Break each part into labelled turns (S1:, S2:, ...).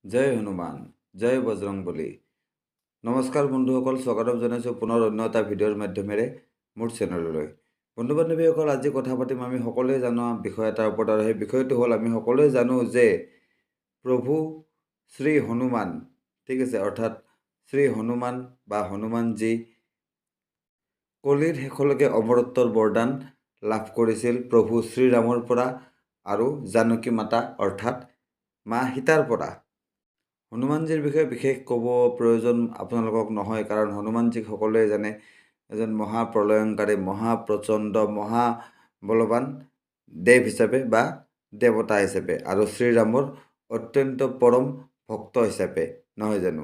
S1: জয় হনুমান, জয় বজৰংবলী। নমস্কাৰ বন্ধুসকল, স্বাগতম জনাইছোঁ পুনৰ অন্য এটা ভিডিঅ'ৰ মাধ্যমেৰে মোৰ চেনেললৈ। বন্ধু বান্ধৱীসকল, আজি কথা পাতিম আমি সকলোৱে জনা বিষয় এটাৰ ওপৰত, আৰু সেই বিষয়টো হ'ল আমি সকলোৱে জানো যে প্ৰভু শ্ৰী হনুমান, ঠিক আছে, অৰ্থাৎ শ্ৰী হনুমান বা হনুমানজী কলিৰ শেষলৈকে অমৰত্বৰ বৰদান লাভ কৰিছিল প্ৰভু শ্ৰীৰামৰ পৰা আৰু জানকী মাতা অৰ্থাৎ মা সীতাৰ পৰা। হনুমানজীৰ বিষয়ে বিশেষ ক'ব প্ৰয়োজন আপোনালোকক নহয়, কাৰণ হনুমানজীক সকলোৱে জানে এজন মহাপ্ৰলয়ংকাৰী, মহাপ্ৰচণ্ড, মহাবলৱান দেৱ হিচাপে বা দেৱতা হিচাপে আৰু শ্ৰীৰামৰ অত্যন্ত পৰম ভক্ত হিচাপে, নহয় জানো?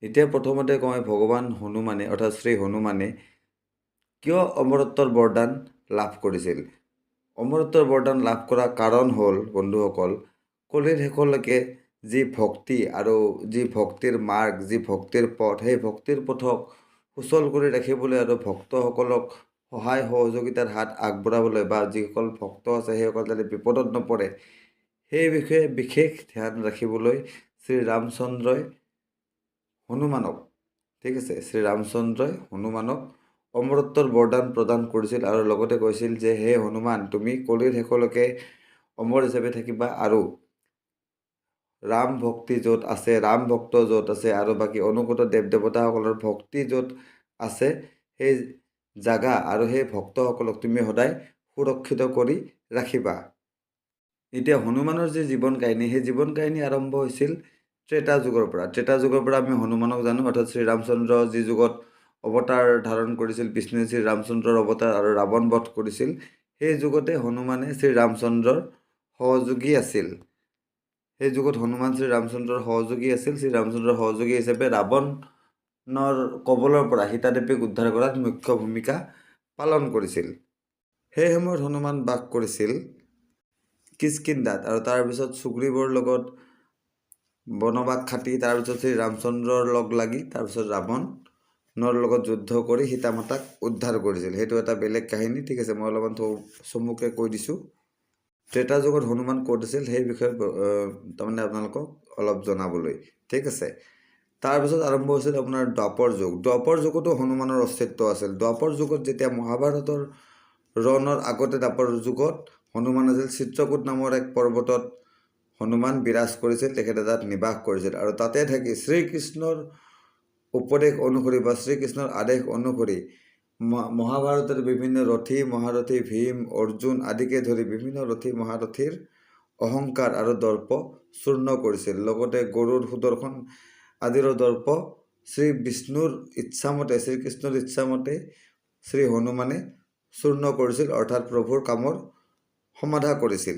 S1: এতিয়া প্ৰথমতে কওঁ, ভগৱান হনুমানে অৰ্থাৎ শ্ৰী হনুমানে কিয় অমৰত্বৰ বৰদান লাভ কৰিছিল? অমৰত্বৰ বৰদান লাভ কৰা কাৰণ হ'ল বন্ধুসকল, কলিৰ শেষলৈকে যি ভক্তি আৰু যি ভক্তিৰ মাৰ্গ, যি ভক্তিৰ পথ, সেই ভক্তিৰ পথক সুচল কৰি ৰাখিবলৈ আৰু ভক্তসকলক সহায় সহযোগিতাৰ হাত আগবঢ়াবলৈ, বা যিসকল ভক্ত আছে সেইসকল যাতে বিপদত নপৰে সেই বিষয়ে বিশেষ ধ্যান ৰাখিবলৈ শ্ৰীৰামচন্দ্ৰই হনুমানক, ঠিক আছে, শ্ৰীৰামচন্দ্ৰই হনুমানক অমৰত্বৰ বৰদান প্ৰদান কৰিছিল আৰু লগতে কৈছিল যে হে হনুমান, তুমি কলিৰ শেষলৈকে অমৰ হিচাপে থাকিবা আৰু ৰাম ভক্তি য'ত আছে, ৰাম ভক্ত য'ত আছে আৰু বাকী অনুগত দেৱ দেৱতাসকলৰ ভক্তি য'ত আছে সেই জাগা আৰু সেই ভক্তসকলক তুমি সদায় সুৰক্ষিত কৰি ৰাখিবা। এতিয়া হনুমানৰ যি জীৱন কাহিনী, সেই জীৱন কাহিনী আৰম্ভ হৈছিল ত্ৰেতা যুগৰ পৰা। ত্ৰেতা যুগৰ পৰা আমি হনুমানক জানো, অৰ্থাৎ শ্ৰীৰামচন্দ্ৰ যি যুগত অৱতাৰ ধাৰণ কৰিছিল, বিষ্ণুৱে শ্ৰীৰামচন্দ্ৰৰ অৱতাৰ আৰু ৰাৱণ বধ কৰিছিল, সেই যুগতে হনুমানে শ্ৰীৰামচন্দ্ৰৰ সহযোগী আছিল। সেই যুগত হনুমান শ্ৰীৰামচন্দ্ৰৰ সহযোগী আছিল। শ্ৰীৰামচন্দ্ৰৰ সহযোগী হিচাপে ৰাৱণৰ কবলৰ পৰা সীতাদেৱীক উদ্ধাৰ কৰাত মুখ্য ভূমিকা পালন কৰিছিল। সেই সময়ত হনুমান বাস কৰিছিল কিষ্কিন্ধাত, আৰু তাৰপিছত সুগ্ৰীৱৰ লগত বনবাস খাটি তাৰপিছত শ্ৰীৰামচন্দ্ৰৰ লগ লাগি তাৰপিছত ৰাৱণৰ লগত যুদ্ধ কৰি সীতা মাতাক উদ্ধাৰ কৰিছিল। সেইটো এটা বেলেগ কাহিনী, ঠিক আছে, মই অলপমান চমুকে কৈ দিছোঁ। ত্ৰেতা যুগত হনুমান ক'ত আছিল সেই বিষয়ে তাৰমানে আপোনালোকক অলপ জনাবলৈ, ঠিক আছে। তাৰপিছত আৰম্ভ হৈছিল আপোনাৰ দ্বাপৰ যুগ। দ্বাপৰ যুগতো হনুমানৰ অস্তিত্ব আছিল। দ্বাপৰ যুগত যেতিয়া মহাভাৰতৰ ৰণৰ আগতে দ্বাপৰ যুগত হনুমান আছিল। চিত্ৰকূট নামৰ এক পৰ্বতত হনুমান বিৰাজ কৰিছিল, তেখেতে তাত নিবাস কৰিছিল আৰু তাতে থাকি শ্ৰীকৃষ্ণৰ উপদেশ অনুসৰি বা শ্ৰীকৃষ্ণৰ আদেশ অনুসৰি মহাভাৰতৰ বিভিন্ন ৰথী মহাৰথী ভীম, অৰ্জুন আদিকে ধৰি বিভিন্ন ৰথী মহাৰথীৰ অহংকাৰ আৰু দৰ্প চূৰ্ণ কৰিছিল। লগতে গৰুৰ, সুদৰ্শন আদিৰো দৰ্প শ্ৰী বিষ্ণুৰ ইচ্ছামতে, শ্ৰীকৃষ্ণৰ ইচ্ছামতে শ্ৰী হনুমানে চূৰ্ণ কৰিছিল, অৰ্থাৎ প্ৰভুৰ কামৰ সমাধা কৰিছিল,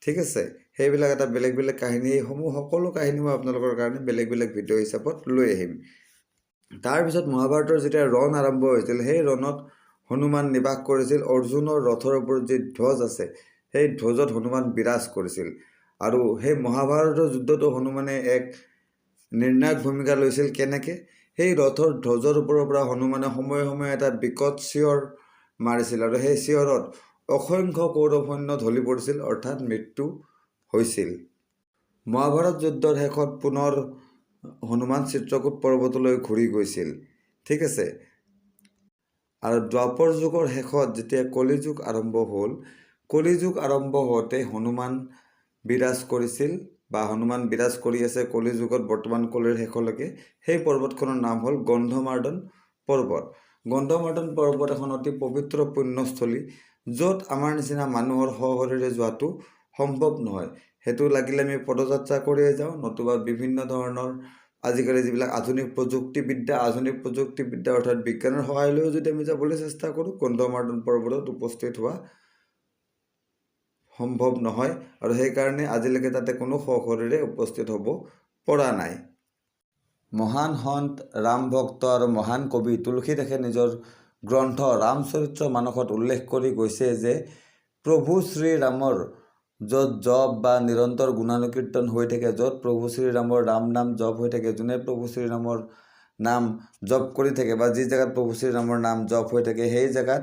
S1: ঠিক আছে। সেইবিলাক এটা বেলেগ বেলেগ কাহিনী। এইসমূহ সকলো কাহিনী মই আপোনালোকৰ কাৰণে বেলেগ বেলেগ ভিডিঅ' হিচাপত লৈ আহিম। তাৰপিছত মহাভাৰতৰ যেতিয়া ৰণ আৰম্ভ হৈছিল, সেই ৰণত হনুমান নিবাস কৰিছিল। অৰ্জুনৰ ৰথৰ ওপৰত যি ধ্বজ আছে সেই ধ্বজত হনুমান বিৰাজ কৰিছিল, আৰু সেই মহাভাৰতৰ যুদ্ধতো হনুমানে এক নিৰ্ণায়ক ভূমিকা লৈছিল। কেনেকৈ? সেই ৰথৰ ধ্বজৰ ওপৰৰ পৰা হনুমানে সময়ে সময়ে এটা বিকট চিঞৰ মাৰিছিল, আৰু সেই চিঞৰত অসংখ্য কৌৰৱ সৈন্য ঢলি পৰিছিল, অৰ্থাৎ মৃত্যু হৈছিল। মহাভাৰত যুদ্ধৰ শেষত পুনৰ হনুমান চিত্ৰকূট পৰ্বতলৈ ঘূৰি গৈছিল, ঠিক আছে। আৰু দ্বাপৰ যুগৰ শেষত যেতিয়া কলিযুগ আৰম্ভ হ'ল, কলিযুগ আৰম্ভ হওঁতে হনুমান বিৰাজ কৰিছিল বা হনুমান বিৰাজ কৰি আছে কলিযুগত বৰ্তমান কলিৰ শেষলৈকে। সেই পৰ্বতখনৰ নাম হ'ল গন্ধমাৰ্দন পৰ্বত। গন্ধমাৰ্দন পৰ্বত এখন অতি পবিত্ৰ পুণ্যস্থলী, য'ত আমাৰ নিচিনা মানুহৰ সশৰীৰে যোৱাটো সম্ভৱ নহয়। সেইটো লাগিলে আমি পদযাত্ৰা কৰিয়ে যাওঁ, নতুবা বিভিন্ন ধৰণৰ আজিকালি যিবিলাক আধুনিক প্ৰযুক্তিবিদ্যা অৰ্থাৎ বিজ্ঞানৰ সহায় লৈও যদি আমি যাবলৈ চেষ্টা কৰোঁ, গন্ধমাৰ্দন পৰ্বতত উপস্থিত হোৱা সম্ভৱ নহয়, আৰু সেইকাৰণে আজিলৈকে তাতে কোনো সশৰীৰে উপস্থিত হ'ব পৰা নাই। মহান সন্ত, ৰাম ভক্ত আৰু মহান কবি তুলসীদাসে নিজৰ গ্ৰন্থ ৰামচৰিত্ৰ মানসত উল্লেখ কৰি গৈছে যে প্ৰভু শ্ৰীৰামৰ য'ত জপ বা নিৰন্তৰ গুণানুকীৰ্তন হৈ থাকে, য'ত প্ৰভু শ্ৰীৰামৰ ৰাম নাম জপ হৈ থাকে, যোনে প্ৰভু শ্ৰীৰামৰ নাম জপ কৰি থাকে বা যি জেগাত প্ৰভু শ্ৰীৰামৰ নাম জপ হৈ থাকে, সেই জেগাত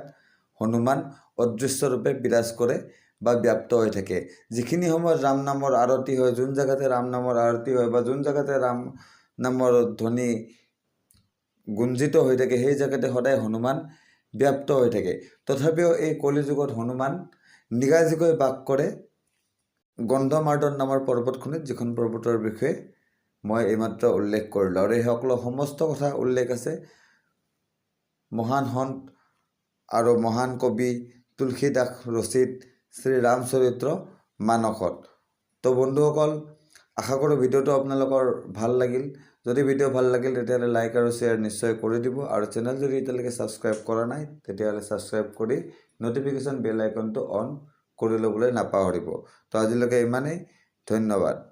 S1: হনুমান অদৃশ্য ৰূপে বিৰাজ কৰে বা ব্যাপ্ত হৈ থাকে। যিখিনি সময়ত ৰাম নামৰ আৰতি হয়, যোন জেগাতে ৰাম নামৰ আৰতি হয় বা যোন জেগাতে ৰাম নামৰ ধ্বনি গুঞ্জিত হৈ থাকে, সেই জেগাতে সদায় হনুমান ব্যাপ্ত হৈ থাকে। তথাপিও এই কলিযুগত হনুমান নিগাজিকৈ বাস কৰে গন্ধমাৰ্দন নামৰ পৰ্বতখনিত, যিখন পৰ্বতৰ বিষয়ে মই এইমাত্ৰ উল্লেখ কৰিলোঁ। আৰু এই সকলো সমস্ত কথা উল্লেখ আছে মহান সন্ত আৰু মহান কবি তুলসীদাস ৰচিত শ্ৰী ৰামচৰিত্ৰ মানসত। তো বন্ধুসকল, আশা কৰোঁ ভিডিঅ'টো আপোনালোকৰ ভাল লাগিল। যদি ভিডিঅ' ভাল লাগিল তেতিয়াহ'লে লাইক আৰু শ্বেয়াৰ নিশ্চয় কৰি দিব, আৰু চেনেল যদি এতিয়ালৈকে ছাবস্ক্ৰাইব কৰা নাই তেতিয়াহ'লে ছাবস্ক্ৰাইব কৰি ন'টিফিকেশ্যন বেল আইকনটো অন কৰি ল'বলৈ নাপাহৰিব। তো আজিলৈকে ইমানেই, ধন্যবাদ।